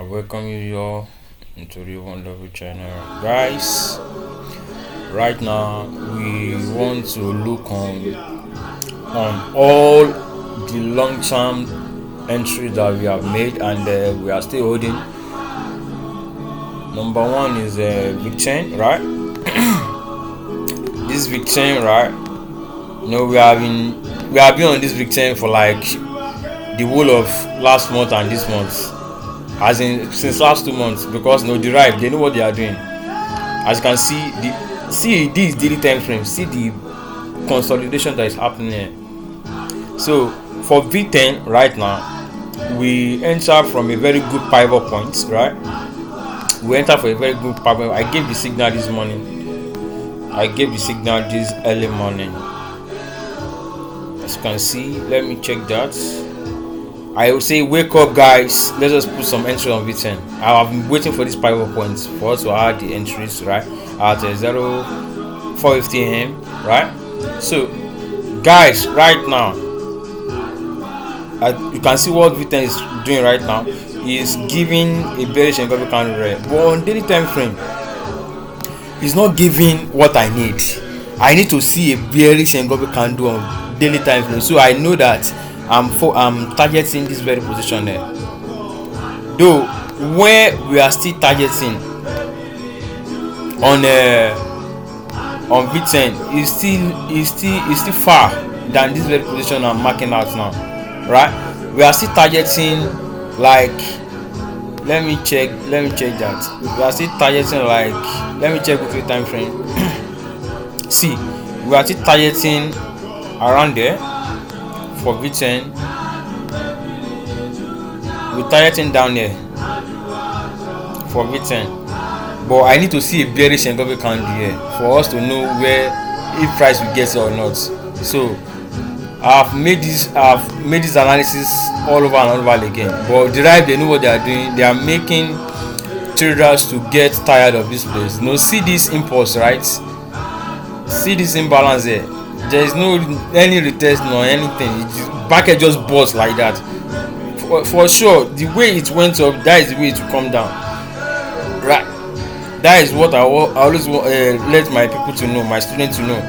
I welcome you all into the wonderful channel, guys. Right now, we want to look on all the long-term entries that we have made, and we are still holding. Number one is Vic10, right? This Vic10, right? We have been on this Vic10 for like the whole of last month and this month, as in since last 2 months, because Deriv, they know what they are doing. As you can see this daily time frame, see the consolidation that is happening here. So for V10 right now, we enter from a very good pivot point, right? We enter for a very good pivot. I gave the signal this morning. I gave the signal this early morning. As you can see, let me check that. I will say, wake up, guys. Let's just put some entry on V10. I have been waiting for this pivot point for us to add the entries, right? At 0450 AM, right? So, guys, right now, you can see what V10 is doing right now. Is giving a bearish engulfing candle red, but on daily time frame, it's not giving what I need. I need to see a bearish engulfing candle on daily time frame, so I know that I'm targeting this very position there. Though where we are still targeting on V10 is still far than this very position I'm marking out now, right? We are still targeting, like, let me check that we are still targeting, like, let me check with the time frame. See, we are still targeting around there. For V10, we're targeting down here for V10, but I need to see a bearish engulfing candle here for us to know where, if price will get it or not. So I've made this analysis all over and over again, but Deriv, they know what they are doing. They are making traders to get tired of this place. See this impulse, right? See this imbalance here. There is no any retest nor anything. Market just bust like that. For sure, the way it went up, that is the way it will come down. Right. That is what I always let my people to know, my students to know,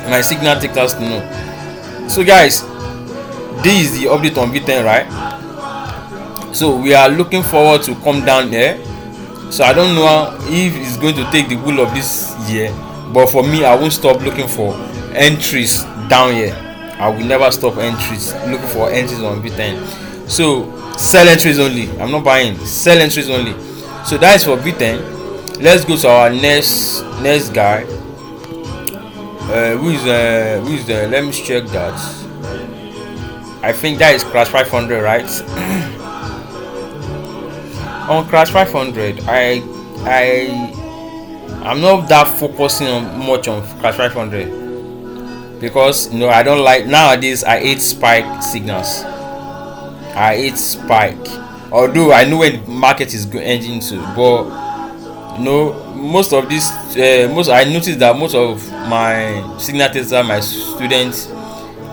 my signal takers to know. So guys, this is the update on V10, right? So we are looking forward to come down there. So I don't know if it's going to take the whole of this year, but for me, I won't stop looking for entries down here. I will never stop looking for entries on V10. So sell entries only. I'm not buying. Sell entries only. So that is for V10. Let's go to our next guy. Who is there? Let me check that. I think that is Crash 500, right? On Crash 500, I'm not that focusing on much on Crash 500. Because I don't like, nowadays I hate spike signals. I hate spike. Although I know when the market is ending to, but most of this, I noticed that most of my signal testers, my students,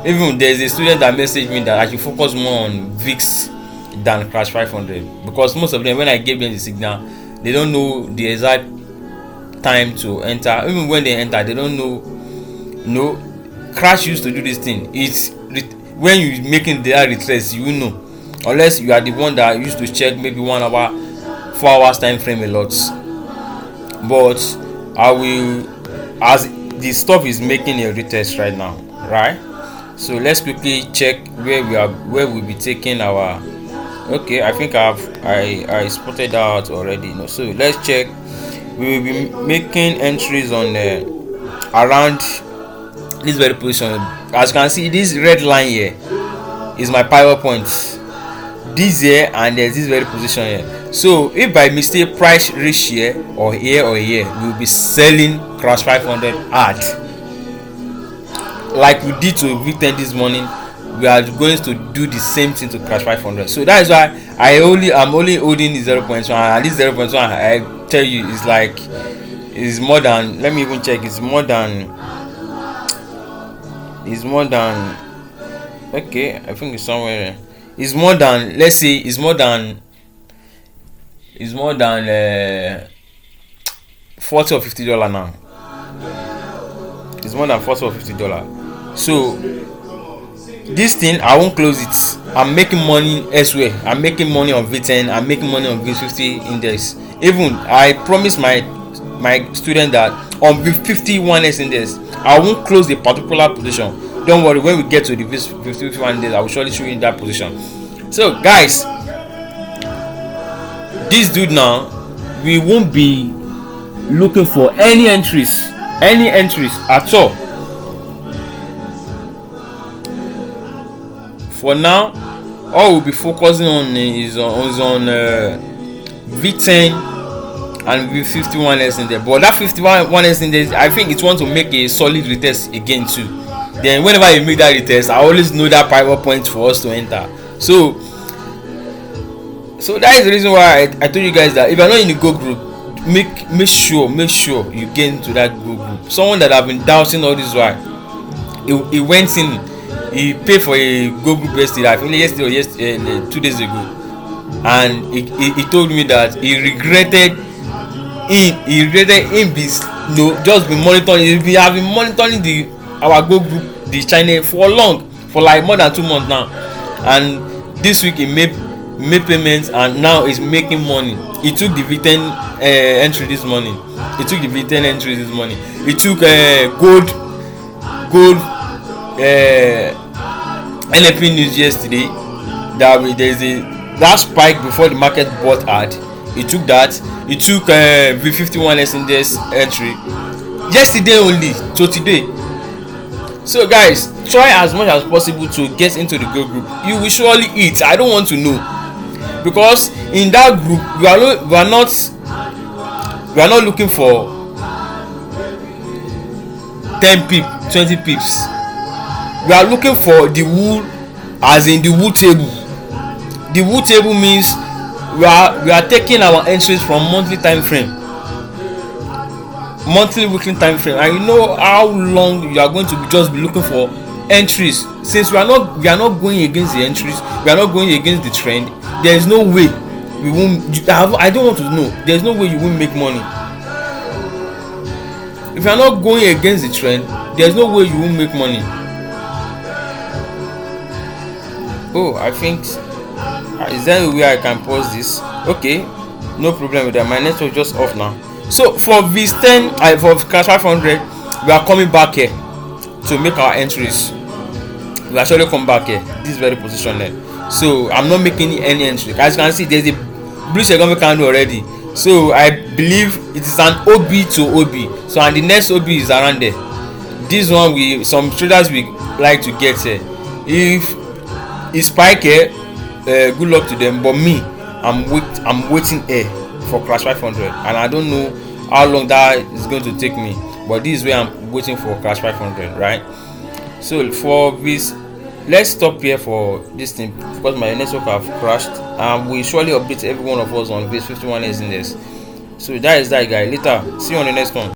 even there's a student that messaged me that I should focus more on VIX than Crash 500, because most of them, when I gave them the signal, they don't know the exact time to enter. Even when they enter, they don't know. Crash used to do this thing. It's when you making the retrace, unless you are the one that used to check maybe 1 hour, 4 hours time frame a lot. But I will, as the stuff is making a retest right now, right? So let's quickly check where we'll be taking our. Okay, I think I spotted out already. So let's check. We will be making entries on around this very position. As you can see, this red line here is my pivot point. This here, and there's this very position here. So if by mistake price reach here or here, we'll be selling Crash 500 hard, like we did to V10 this morning. We are going to do the same thing to Crash 500. So that is why I'm only holding the 0.1, and this 0.1, I tell you, is more than, let me even check, it's more than, okay, I think it's somewhere there. It's more than, let's say, it's more than is more than 40 or $50 now. It's more than 40 or $50. So this thing, I won't close it. I'm making money elsewhere. I'm making money on V10. I'm making money on V50 index. Even I promised my student that on V51s index, I won't close a particular position. Don't worry, when we get to the V51 index, I will surely show you in that position. So guys, this dude now, we won't be looking for any entries at all. For now, all we'll be focusing on is on V10 and V51s in there. But that 51s in there, I think it wants to make a solid retest again too. Then whenever you make that retest, I always know that private point for us to enter. So that is the reason why I told you guys that if you're not in the go group, make sure you get into that go group. Someone that have been doubting all this while, he went in. He paid for a go group yesterday. I think yesterday or 2 days ago, and he told me that he regretted him just been monitoring. We have been monitoring our go group, the channel for like more than 2 months now, and this week he made payments and now he's making money. He took the V10 entry this morning. He took gold NFP news yesterday that there's that spike before the market bought hard. He took that. He took V51s index entry yesterday only to today. So guys, try as much as possible to get into the go group. You will surely eat. I don't want to know, because in that group we are not looking for 10 pips, 20 pips. We are looking for the wool, as in the wool table. The wool table means we are taking our entries from monthly, weekly time frame, and you know how long you are going to just be looking for entries. Since we are not going against the entries, we are not going against the trend. There is no way we won't. I don't want to know. There is no way you won't make money. If you are not going against the trend, there is no way you won't make money. Oh, I think is there a way I can pause this? Okay, no problem with that. My network just off now. So for V10, for Class 500, we are coming back here to make our entries. We actually come back here, this very position there. So I'm not making any entry. As you can see, there's a blue second candle already. So I believe it is an OB to OB. So and the next OB is around there. This one some traders will like to get here. If it's spike here, good luck to them. But me, I'm waiting here for Class 500, and I don't know how long that is going to take me. But this is where I'm waiting for Class 500, right? So for this, let's stop here for this thing because my network have crashed, and we surely update every one of us on this 51 index. So that is that, guy. Later, see you on the next one.